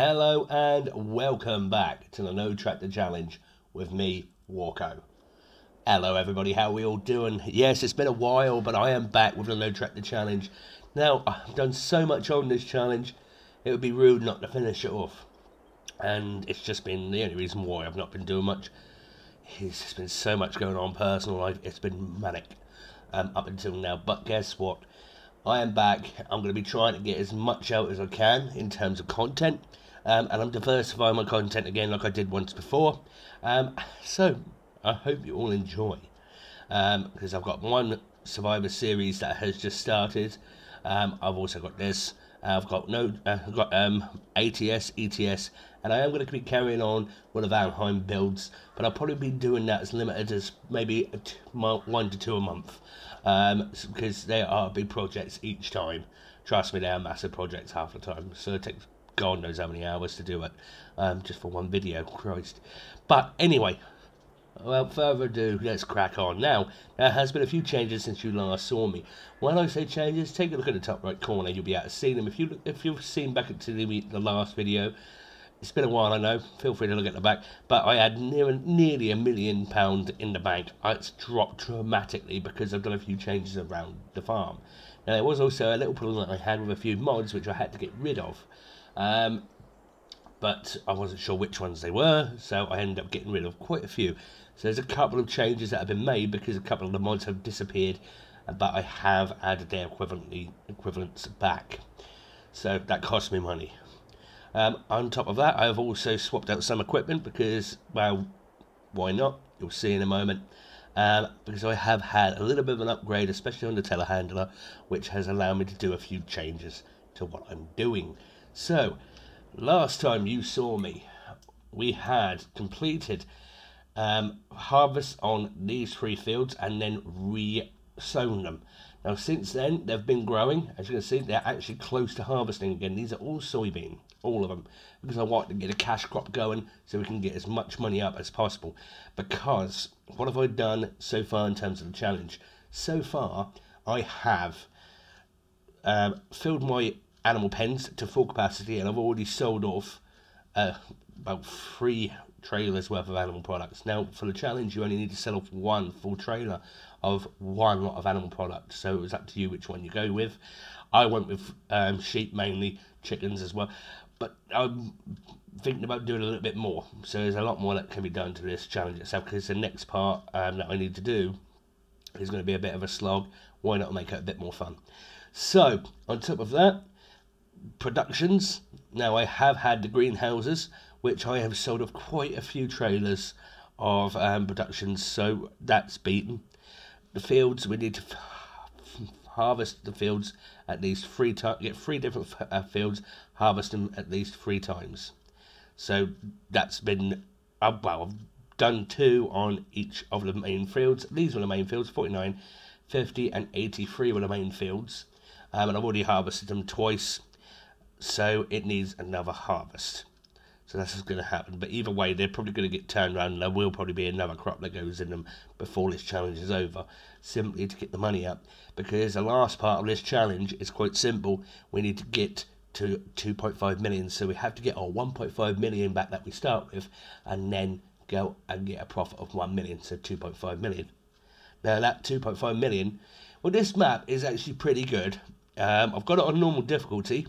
Hello and welcome back to the No Tractor Challenge with me, Walko. Hello everybody, how are we all doing? Yes, it's been a while, but I am back with the No Tractor Challenge. Now, I've done so much on this challenge, it would be rude not to finish it off. And it's just been the only reason why I've not been doing much. There's just been so much going on in personal life, it's been manic up until now. But guess what? I am back. I'm going to be trying to get as much out as I can in terms of content. And I'm diversifying my content again like I did once before. So I hope you all enjoy. Because I've got one Survivor series that has just started. I've also got this. I've got ATS, ETS, and I am going to be carrying on with the Valheim builds, but I'll probably be doing that as limited as maybe 1 to 2 a month, because they are big projects each time. Trust me, they are massive projects half the time, so it takes God knows how many hours to do it, just for one video, Christ. But anyway, without further ado, let's crack on. Now, there has been a few changes since you last saw me. When I say changes, take a look at the top right corner. You'll be able to see them. If you've seen back into the last video, it's been a while, I know. Feel free to look at the back. But I had nearly £1 million in the bank. It's dropped dramatically because I've done a few changes around the farm. Now, there was also a little problem that I had with a few mods, which I had to get rid of. But I wasn't sure which ones they were, so I ended up getting rid of quite a few. So there's a couple of changes that have been made because a couple of the mods have disappeared, but I have added their equivalents back. So that cost me money. On top of that, I have also swapped out some equipment because, well, why not? You'll see in a moment. Because I have had a little bit of an upgrade, especially on the telehandler, which has allowed me to do a few changes to what I'm doing. So, last time you saw me, we had completed harvest on these 3 fields and then re-sown them. Now since then they've been growing. As you can see, they're actually close to harvesting again. These are all soybean, all of them, because I want to get a cash crop going so we can get as much money up as possible. Because what have I done so far in terms of the challenge? So far I have filled my animal pens to full capacity, and I've already sold off about 3 trailers worth of animal products. Now for the challenge you only need to sell off 1 full trailer of 1 lot of animal products, so it was up to you which one you go with. I went with sheep mainly, chickens as well, but I'm thinking about doing a little bit more, so there's a lot more that can be done to this challenge itself, because the next part that I need to do is going to be a bit of a slog. Why not make it a bit more fun? So on top of that, productions. Now I have had the greenhouses, which I have sold off quite a few trailers of productions, so that's beaten. The fields, we need to harvest the fields at least 3 times, get 3 different fields, harvest them at least 3 times. So that's been, well, I've done 2 on each of the main fields. These were the main fields, 49, 50 and 83 were the main fields, and I've already harvested them twice. So it needs another harvest. So that's what's going to happen. But either way, they're probably going to get turned around, and there will probably be another crop that goes in them before this challenge is over, simply to get the money up. Because the last part of this challenge is quite simple. We need to get to 2.5 million. So we have to get our 1.5 million back that we start with, and then go and get a profit of 1 million. So 2.5 million. Now that 2.5 million, well, this map is actually pretty good. I've got it on normal difficulty.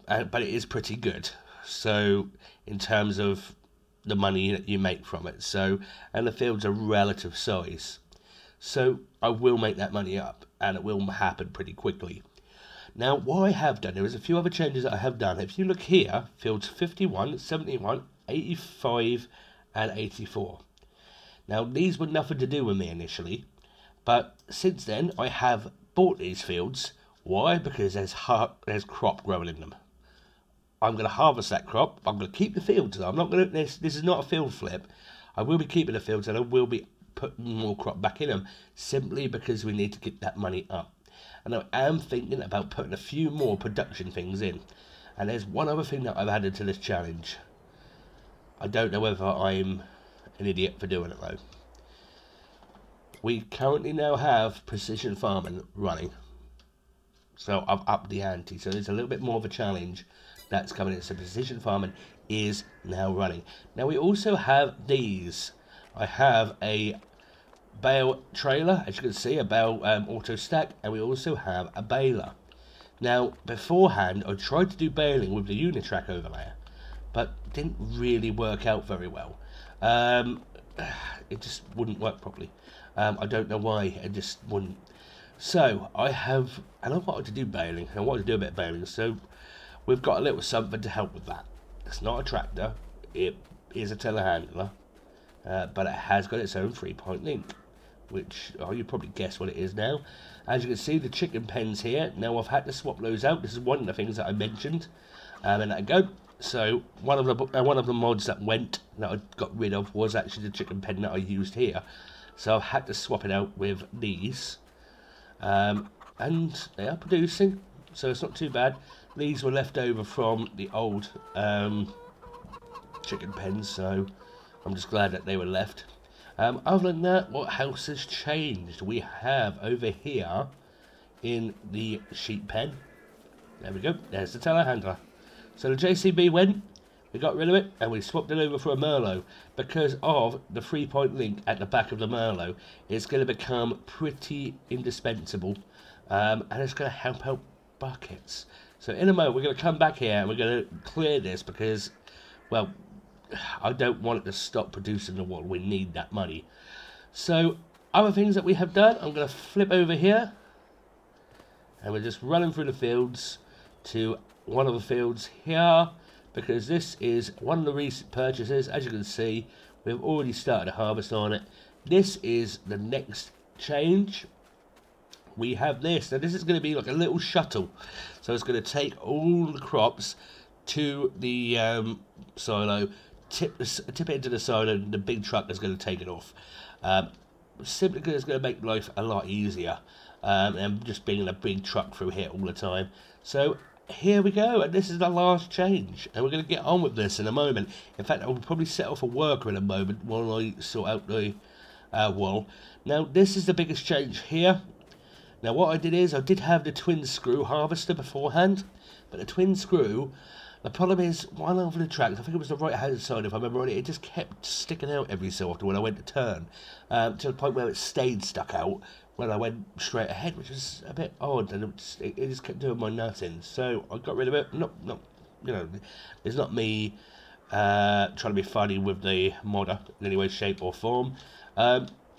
But it is pretty good, so in terms of the money that you make from it. So, and the fields are relative size, so I will make that money up, and it will happen pretty quickly. Now what I have done, there is a few other changes that I have done. If you look here, fields 51, 71, 85 and 84. Now these were nothing to do with me initially, but since then I have bought these fields. Why? Because there's crop growing in them. I'm going to harvest that crop. I'm going to keep the fields. I'm not going to. This is not a field flip. I will be keeping the fields, and I will be putting more crop back in them, simply because we need to get that money up. And I am thinking about putting a few more production things in. And there's one other thing that I've added to this challenge. I don't know whether I'm an idiot for doing it though. We currently now have precision farming running. So I've upped the ante. So there's a little bit more of a challenge that's coming in. So precision farming is now running. Now we also have these. I have a bale trailer, as you can see, a bale auto stack, and we also have a baler. Now beforehand I tried to do baling with the Unitrack overlayer, but didn't really work out very well. It just wouldn't work properly. I don't know why, it just wouldn't. So I wanted to do baling, I wanted to do a bit of baling, so we've got a little something to help with that. It's not a tractor, it is a telehandler, but it has got its own 3-point link, which you probably guess what it is now. As you can see, the chicken pens here. Now I've had to swap those out. This is one of the things that I mentioned a minute ago. So one of the mods that I got rid of was actually the chicken pen that I used here. So I've had to swap it out with these, and they are producing, so it's not too bad. These were left over from the old chicken pens, so I'm just glad that they were left. Other than that, what else has changed? We have over here in the sheep pen, there we go, there's the telehandler. So the JCB went, we got rid of it, and we swapped it over for a Merlot. Because of the 3-point link at the back of the Merlot, it's going to become pretty indispensable, and it's going to help out buckets. So in a moment, we're going to come back here, and we're going to clear this, because, well, I don't want it to stop producing the wool. We need that money. So other things that we have done, I'm going to flip over here, and we're just running through the fields to one of the fields here, because this is one of the recent purchases. As you can see, we've already started a harvest on it. This is the next change. We have this. Now this is going to be like a little shuttle, so it's going to take all the crops to the silo, tip it into the silo, and the big truck is going to take it off. Simply because it's going to make life a lot easier, and just being in a big truck through here all the time. So here we go, and this is the last change, and we're going to get on with this in a moment. In fact, I'll probably set off a worker in a moment while I sort out the wool. Now this is the biggest change here. Now what I did is I did have the twin screw harvester beforehand, but the twin screw, the problem is one of the tracks, I think it was the right hand side if I remember right, it just kept sticking out every so often when I went to turn, to the point where it stayed stuck out when I went straight ahead, which was a bit odd, and it just kept doing my nutting. So I got rid of it. Not you know, it's not me trying to be funny with the modder in any way, shape or form.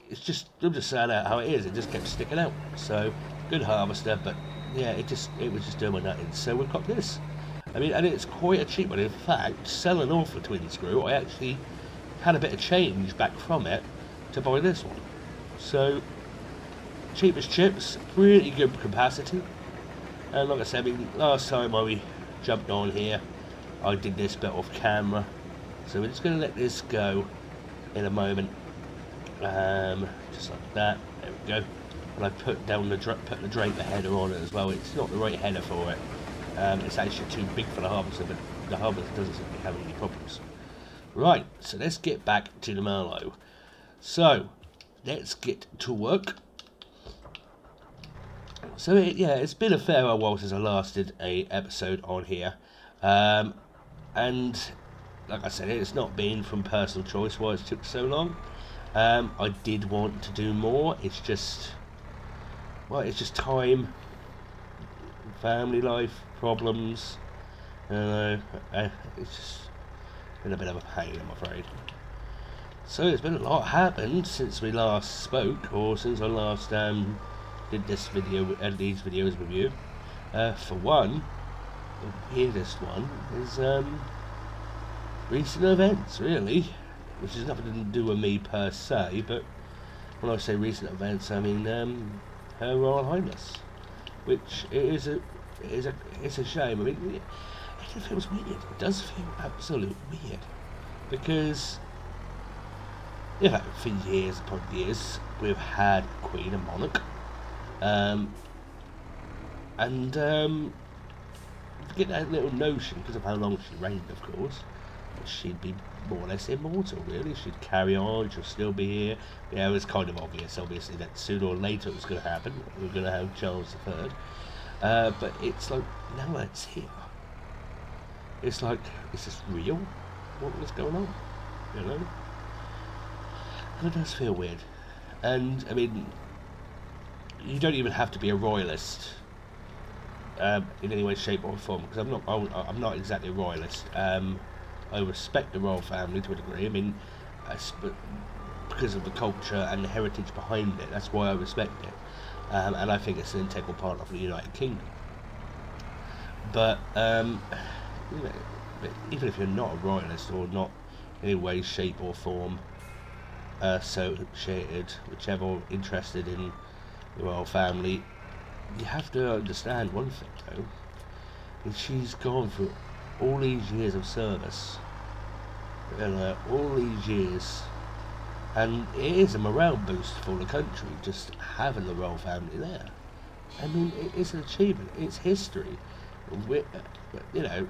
It's just, I'm just saying out how it is. It just kept sticking out. So good harvester, but yeah, it was just doing my nutting. So we've got this. I mean, and it's quite a cheap one. In fact, selling off the twin screw, I actually had a bit of change back from it to buy this one. So cheap as chips, pretty good capacity. And like I said, I mean, last time we jumped on here, I did this bit off camera. So we're just going to let this go in a moment. Just like that. There we go. And I put the draper header on it as well. It's not the right header for it. It's actually too big for the harvester, but the harvester doesn't seem to have any problems. Right, so let's get back to the Merlot. So let's get to work. So it's been a fair while since I last did a episode on here, and like I said, it's not been from personal choice why it took so long. I did want to do more. It's just, well, it's just time, family life, problems. It's just been a bit of a pain, I'm afraid. So it's been a lot happened since we last spoke, or since I last did this video, these videos with you. For one, the weirdest one is recent events, really, which has nothing to do with me per se, but when I say recent events, I mean Her Royal Highness, which it's a shame. I mean, it feels weird. It does feel absolutely weird, because for years upon years we've had Queen and Monarch. Get that little notion, because of how long she reigned, of course, that she'd be more or less immortal, really. She'd carry on, she'll still be here. Yeah, it was kind of obvious, obviously, that sooner or later it was going to happen. We were going to have Charles III. But it's like, now it's here. It's like, is this real? What was going on? You know? It does feel weird. And, I mean, you don't even have to be a royalist in any way, shape or form, because I'm not exactly a royalist. I respect the royal family to a degree. I mean, because of the culture and the heritage behind it, that's why I respect it. And I think it's an integral part of the United Kingdom. But, you know, even if you're not a royalist or not in any way, shape or form associated, whichever, interested in the royal family, you have to understand one thing though, is she's gone through all these years of service, all these years, and it is a morale boost for the country just having the royal family there. I mean, it's an achievement, it's history. You know,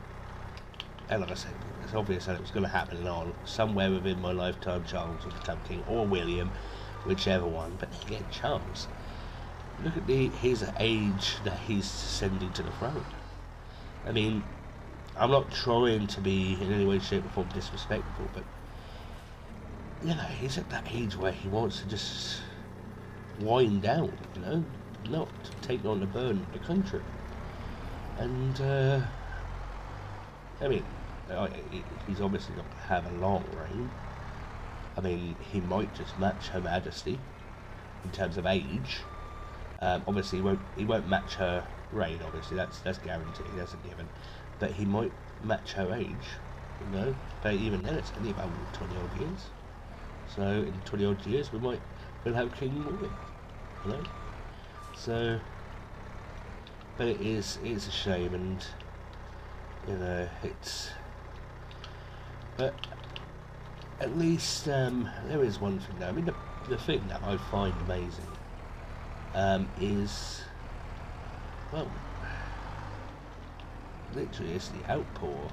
and like I said, it's obvious that it was going to happen on somewhere within my lifetime. Charles will become king, or William, whichever one. But again, Charles, look at his age that he's ascending to the throne. I mean, I'm not trying to be in any way, shape or form disrespectful, but you know, he's at that age where he wants to just wind down, you know, not take on the burden of the country. And I mean, he's obviously not going to have a long reign. I mean, he might just match Her Majesty in terms of age. Obviously, he won't match her reign. Obviously, that's guaranteed. That's a given. But he might match her age, you know. But even then, it's only about 20 odd years. So in 20 odd years, we'll have King William, you know. So, but it's a shame, and you know, but at least there is one thing though. I mean, the thing that I find amazing is, well, literally it's the outpour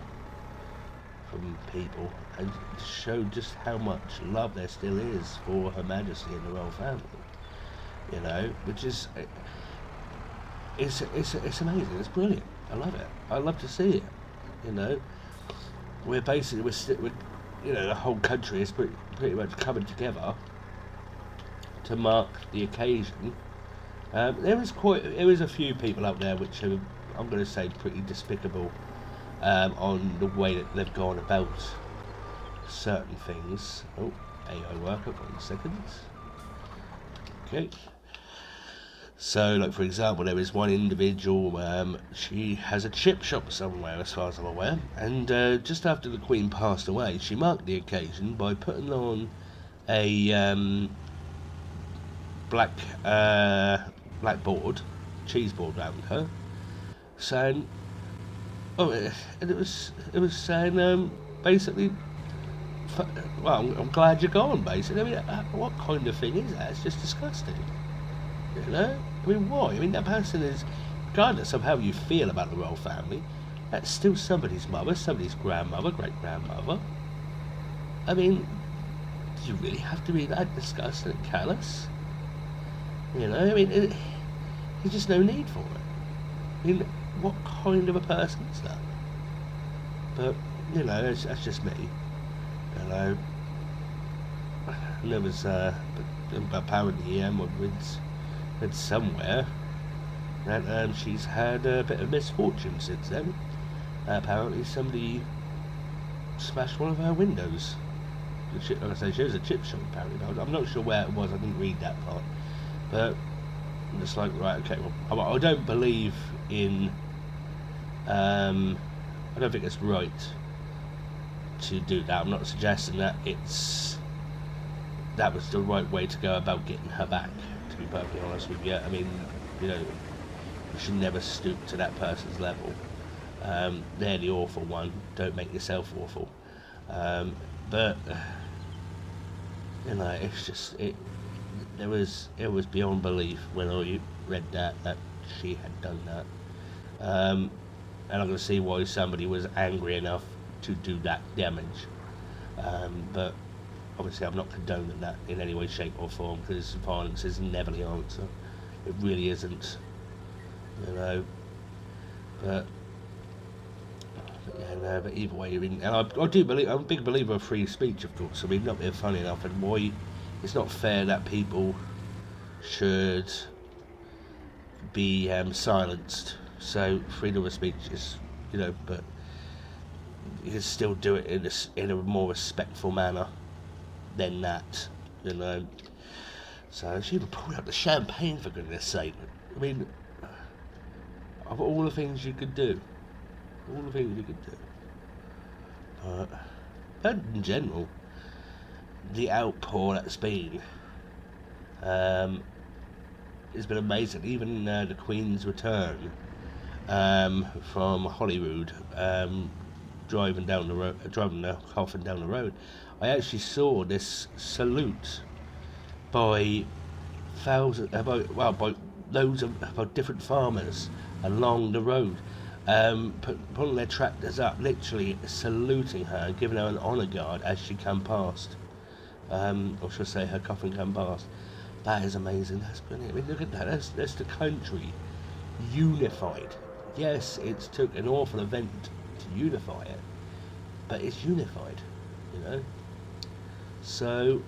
from people, and to show just how much love there still is for Her Majesty and the royal family, you know, which is it's amazing. It's brilliant. I love it. I love to see it. You know, we're you know, the whole country is pretty much coming together to mark the occasion. There is a few people out there which are, I'm going to say, pretty despicable on the way that they've gone about certain things. Oh, AI worker, 1 second. Okay. So, like for example, there is one individual, she has a chip shop somewhere as far as I'm aware, and just after the Queen passed away, she marked the occasion by putting on a black cheese board around her, saying, oh, and it was saying, basically, well, I'm glad you're gone, basically. I mean, what kind of thing is that? It's just disgusting. You know? I mean, why? I mean, that person is, regardless of how you feel about the royal family, that's still somebody's mother, somebody's grandmother, great-grandmother. I mean, do you really have to be that disgusting and callous? You know, I mean, there's just no need for it. I mean, what kind of a person is that? But, you know, that's just me. You know. And there was, apparently, read somewhere that she's had a bit of misfortune since then. Apparently somebody smashed one of her windows. Like I say, she was a chip shop apparently. I'm not sure where it was, I didn't read that part. But I'm just like, right, okay, well, I don't believe in, I don't think it's right to do that. I'm not suggesting that that was the right way to go about getting her back, to be perfectly honest with you. I mean, you know, you should never stoop to that person's level. They're the awful one, don't make yourself awful. But, you know, it's just, it was beyond belief when I read that she had done that. And I can see why somebody was angry enough to do that damage. But obviously I'm not condoning that in any way, shape or form, because violence is never the answer. It really isn't. You know. But Yeah, no, but either way, I mean, and I do believe, I'm a big believer of free speech, of course. I mean, not being funny enough, and why it's not fair that people should be silenced. So freedom of speech is, you know, but you can still do it in a more respectful manner than that, you know. So she even pulled out the champagne, for goodness sake. I mean, of all the things you could do, but in general, the outpour that's been has been amazing. Even the Queen's return from Holyrood, driving down the road, driving the coffin down the road, I actually saw this salute by by loads of about different farmers along the road, pulling their tractors up, literally saluting her and giving her an honour guard as she come past, or should I say her coffin come past. That is amazing. That's brilliant. I mean, look at that. That's the country unified. Yes, it's took an awful event to unify it, but it's unified, you know. So,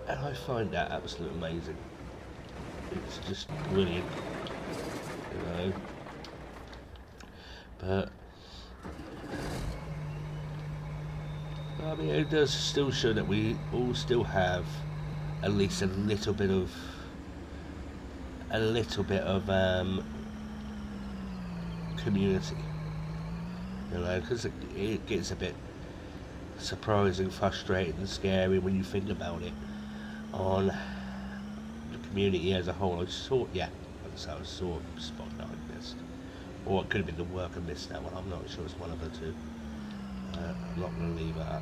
and I find that absolutely amazing. It's just brilliant, you know. But I mean, it does still show that we all still have at least a little bit of community, you know, because it gets a bit surprising, frustrating and scary when you think about it on the community as a whole. I saw a spot that I missed, or it could have been the work I missed that one. I'm not sure. It's one of the two. I'm not going to leave that.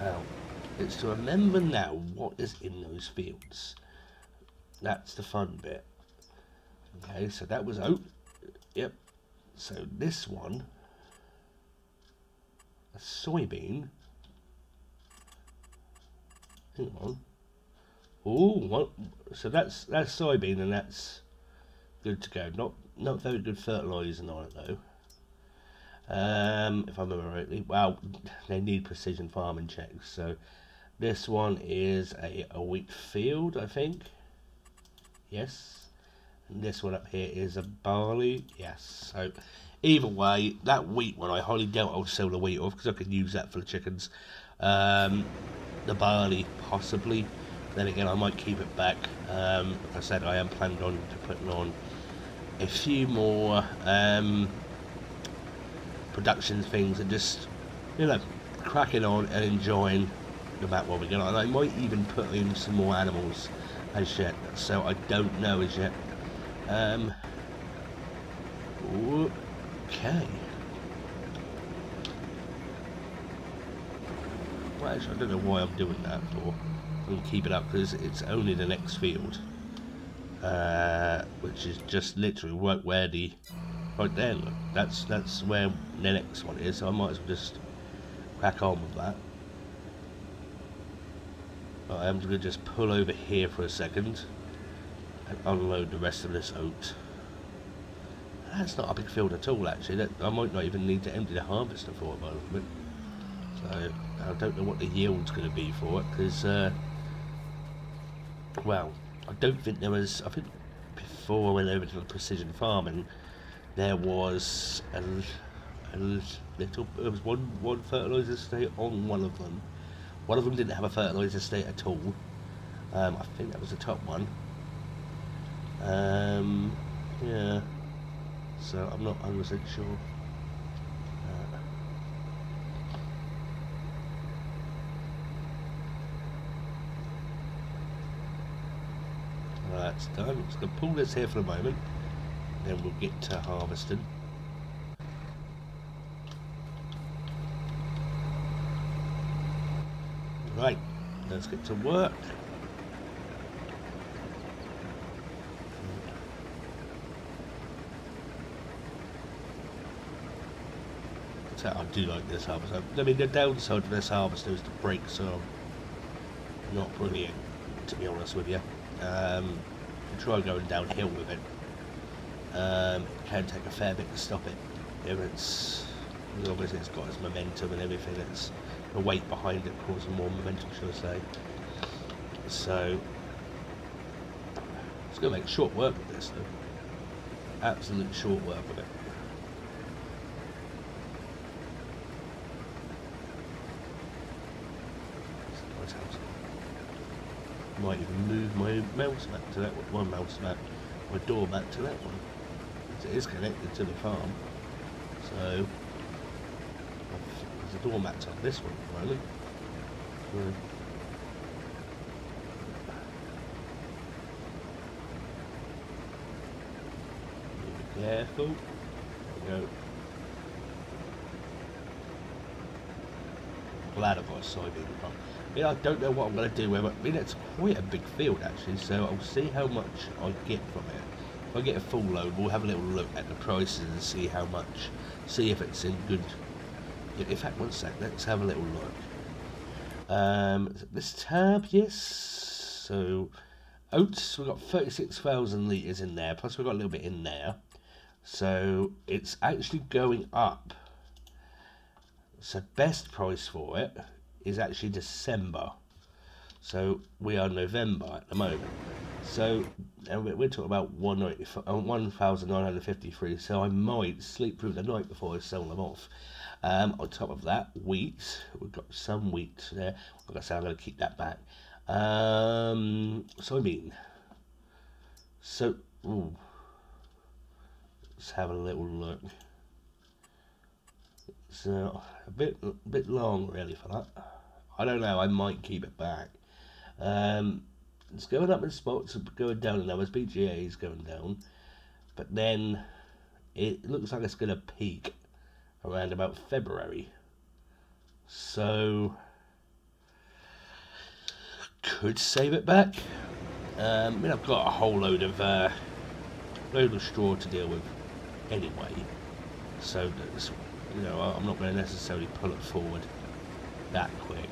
Now, it's to remember now what is in those fields. That's the fun bit. Okay, so that was yep. So this one, a soybean. Hang on. Oh, so that's soybean, and that's good to go. Not very good fertilising on it though. If I remember rightly. Well, they need precision farming checks. So this one is a wheat field, I think. Yes. And this one up here is a barley. Yes. So either way, that wheat one, I highly doubt I'll sell the wheat off because I could use that for the chickens. The barley, possibly. Then again, I might keep it back. Like I said, I am planning on putting on a few more production things and just, you know, cracking on and enjoying no matter what we get on. And I might even put in some more animals as yet, so I don't know as yet. Okay. Well, actually, I don't know why I'm doing that for. I'm going to keep it up because it's only the next field, which is just literally right where right there. Look, that's where the next one is. So I might as well just crack on with that. Right, I'm going to just pull over here for a second and unload the rest of this oat. That's not a big field at all, actually. I might not even need to empty the harvester for it by the look of it. So I don't know what the yield's going to be for it, because well, I don't think there was. I think before I went over to the precision farming, there was a little. There was one fertilizer state on one of them. One of them didn't have a fertilizer state at all. I think that was the top one. Yeah. So I'm not 100% sure. That's done. I'm just going to pull this here for a moment, then we'll get to harvesting. Right, let's get to work. So I do like this harvester. I mean, the downside of this harvester is the brakes are not brilliant, to be honest with you. try going downhill with it. It can take a fair bit to stop it. If it's, obviously it's got its momentum and everything, it's the weight behind it causing more momentum, shall I say. So it's going to make short work of this though. Absolute short work of it. Might even move my mouse mat to that one, my door mat to that one. It is connected to the farm, so there's a door mat on this one at the moment. Be careful. There we go. Glad I've got a soybean farm. I mean, I don't know what I'm going to do with it. I mean, it's quite a big field actually, so I'll see how much I get from it. If I get a full load, we'll have a little look at the prices and see how much, see if it's in good. In fact, one sec, let's have a little look. This tab, yes. So, oats, we've got 36,000 litres in there, plus we've got a little bit in there. So, it's actually going up. So, best price for it is actually December. So we are November at the moment. So and we're talking about 1,953. So I might sleep through the night before I sell them off. On top of that, wheat. We've got some wheat there. Like I said, I'm going to keep that back. Soybean. So ooh, let's have a little look. So a bit long really for that. I don't know, I might keep it back. It's going up in spots, going down in numbers. BGA is going down, but then it looks like it's going to peak around about February. So could save it back. I mean, I've got a whole load of straw to deal with anyway, so that's, you know, I'm not going to necessarily pull it forward that quick.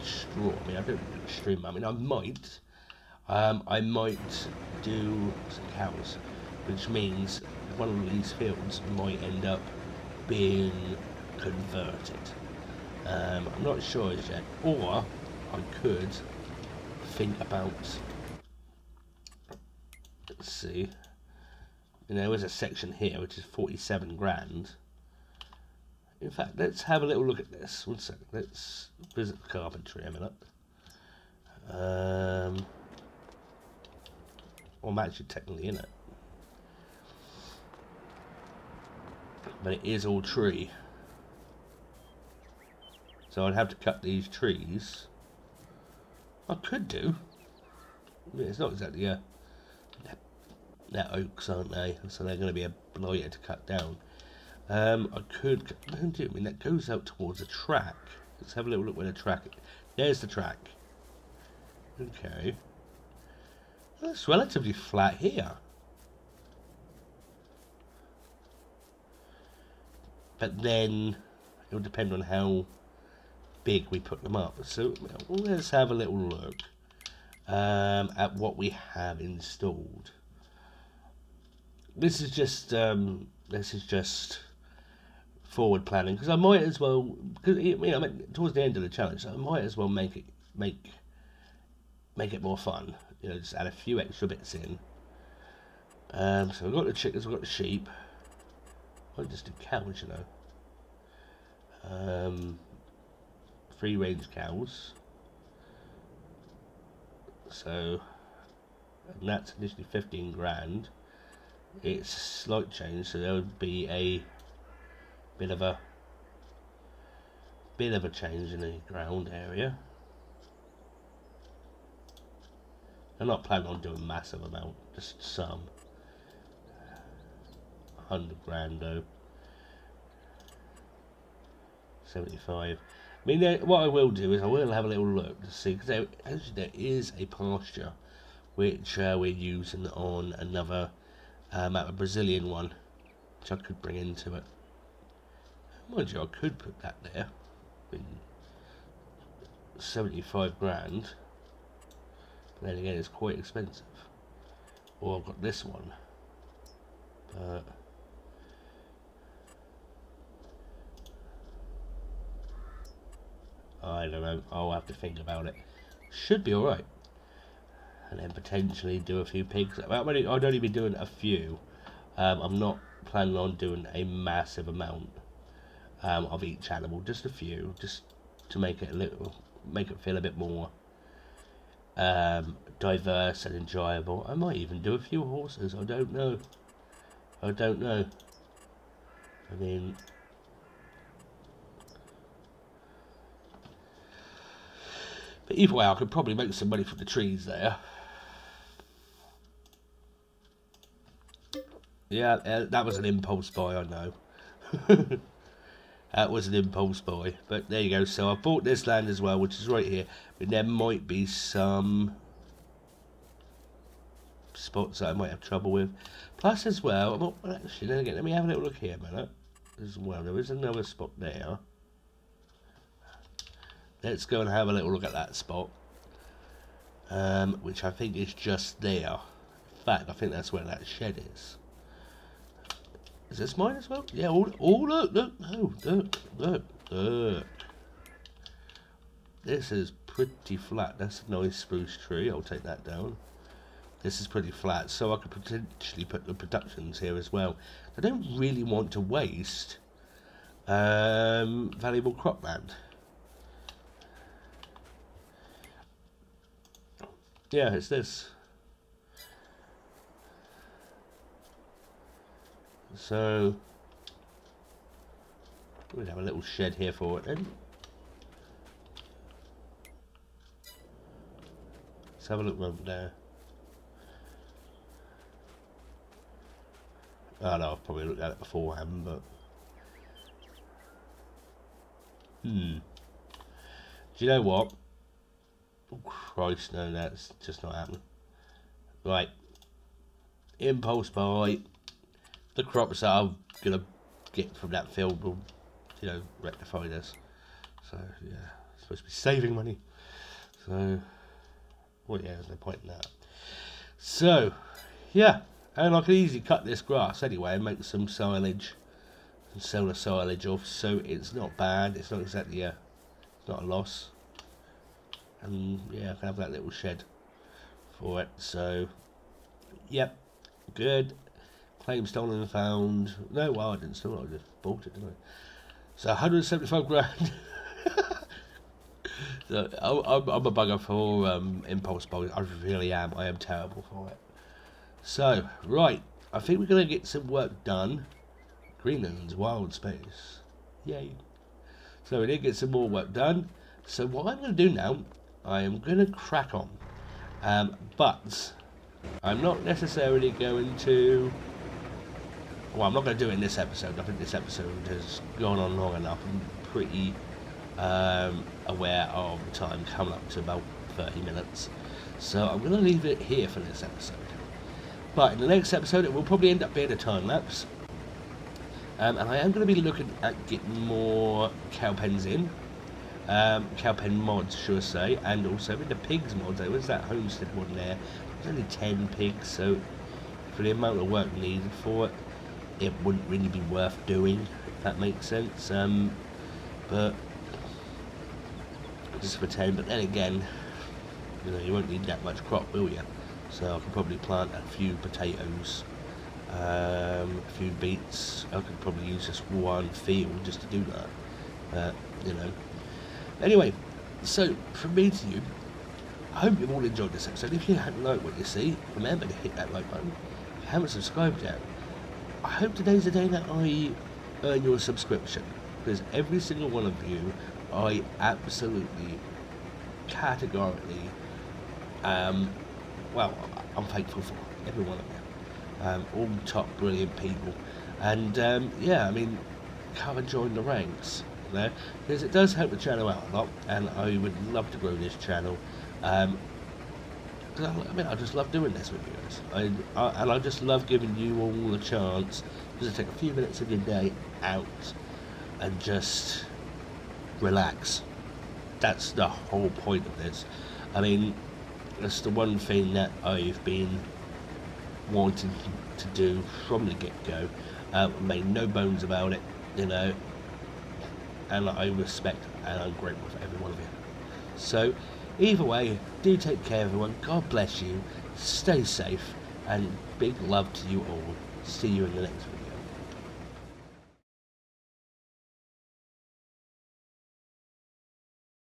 Straw, I mean, I don't do extreme, I mean, I might do some cows, which means one of these fields might end up being converted. I'm not sure as yet, or I could think about, let's see, you know, there was a section here which is 47 grand. In fact, let's have a little look at this. One second. Let's visit the carpentry a minute. Well, I'm actually technically in it, but it is all tree. So I'd have to cut these trees. I could do. I mean, it's not exactly a. They're oaks, aren't they? So they're going to be a blighter to cut down. I could, I mean, that goes out towards a track. Let's have a little look where the track is. There's the track. Okay. Well, it's relatively flat here. But then, it'll depend on how big we put them up. So, let's have a little look at what we have installed. This is just forward planning, because I might as well, because you know, I mean, towards the end of the challenge, so I might as well make it more fun. You know, just add a few extra bits in. So we've got the chickens, we've got the sheep. I might just do cows, you know. Free range cows. So, and that's initially 15 grand. It's a slight change, so there would be a bit of a change in the ground area. I'm not planning on doing massive amount, just some. 100 grand though. 75. I mean, what I will do is I will have a little look to see, because there is a pasture which we're using on another a Brazilian one, which I could bring into it. Mind you, I could put that there. I mean, 75 grand. But then again, it's quite expensive. or I've got this one. But I don't know. I'll have to think about it. Should be alright. And then potentially do a few pigs. I'd only be doing a few. I'm not planning on doing a massive amount of each animal. Just a few, just to make it feel a bit more diverse and enjoyable. I might even do a few horses. I don't know. I mean, but either way, I could probably make some money from the trees there. Yeah, that was an impulse buy, I know. That was an impulse buy. But there you go. So I bought this land as well, which is right here. But there might be some spots that I might have trouble with. Plus as well, actually, then again, let me have a little look here a minute. As well, there is another spot there. Let's go and have a little look at that spot. Which I think is just there. In fact, I think that's where that shed is. Is this mine as well? Yeah, look, look. This is pretty flat. That's a nice spruce tree. I'll take that down. This is pretty flat, so I could potentially put the productions here as well. I don't really want to waste valuable cropland. Yeah, it's this. So we'll have a little shed here for it then. Let's have a look over there. Oh no, I've probably looked at it beforehand, but do you know what? Oh Christ, no, that's just not happening. Right, impulse buy. The crops that I'm gonna get from that field will, you know, rectify this. So yeah, supposed to be saving money. So, well, yeah, there's no point in that. So, yeah, and I can easily cut this grass anyway and make some silage and sell the silage off. So it's not bad. It's not exactly it's not a loss. And yeah, I can have that little shed for it. So, yep, good. Claim stolen and found. No, well, I didn't steal it. I just bought it, didn't I? So 175 grand. So I'm a bugger for impulse buys. I really am. I am terrible for it. So right, I think we're gonna get some work done. Greenlands, wild space. Yay! So we did get some more work done. So what I'm gonna do now, I am gonna crack on. But I'm not necessarily going to. Well, I'm not going to do it in this episode. I think this episode has gone on long enough. I'm pretty aware of the time, coming up to about 30 minutes. So I'm going to leave it here for this episode. But in the next episode, it will probably end up being a time lapse. And I am going to be looking at getting more cow pens in. Cow pen mods, should I say. And also with the pigs mods, there was that homestead one there. There's only 10 pigs, so for the amount of work needed for it, it wouldn't really be worth doing, if that makes sense. But just for 10. But then again, you know, you won't need that much crop, will you? So I could probably plant a few potatoes, a few beets. I could probably use just one field just to do that. You know. Anyway, so from me to you, I hope you've all enjoyed this episode. If you haven't liked what you see, remember to hit that like button. If you haven't subscribed yet, I hope today's the day that I earn your subscription, because every single one of you, I absolutely, categorically, well, I'm thankful for every one of you. All top brilliant people, and yeah, I mean, come and join the ranks, you know, because it does help the channel out a lot, and I would love to grow this channel. I mean, I just love doing this with you guys. And I just love giving you all a chance just to take a few minutes of your day out and just relax. That's the whole point of this. I mean, that's the one thing that I've been wanted to do from the get-go. Made no bones about it, you know, and I respect and I'm grateful for every one of you. So, either way, do take care, everyone. God bless you. Stay safe, and big love to you all. See you in the next video.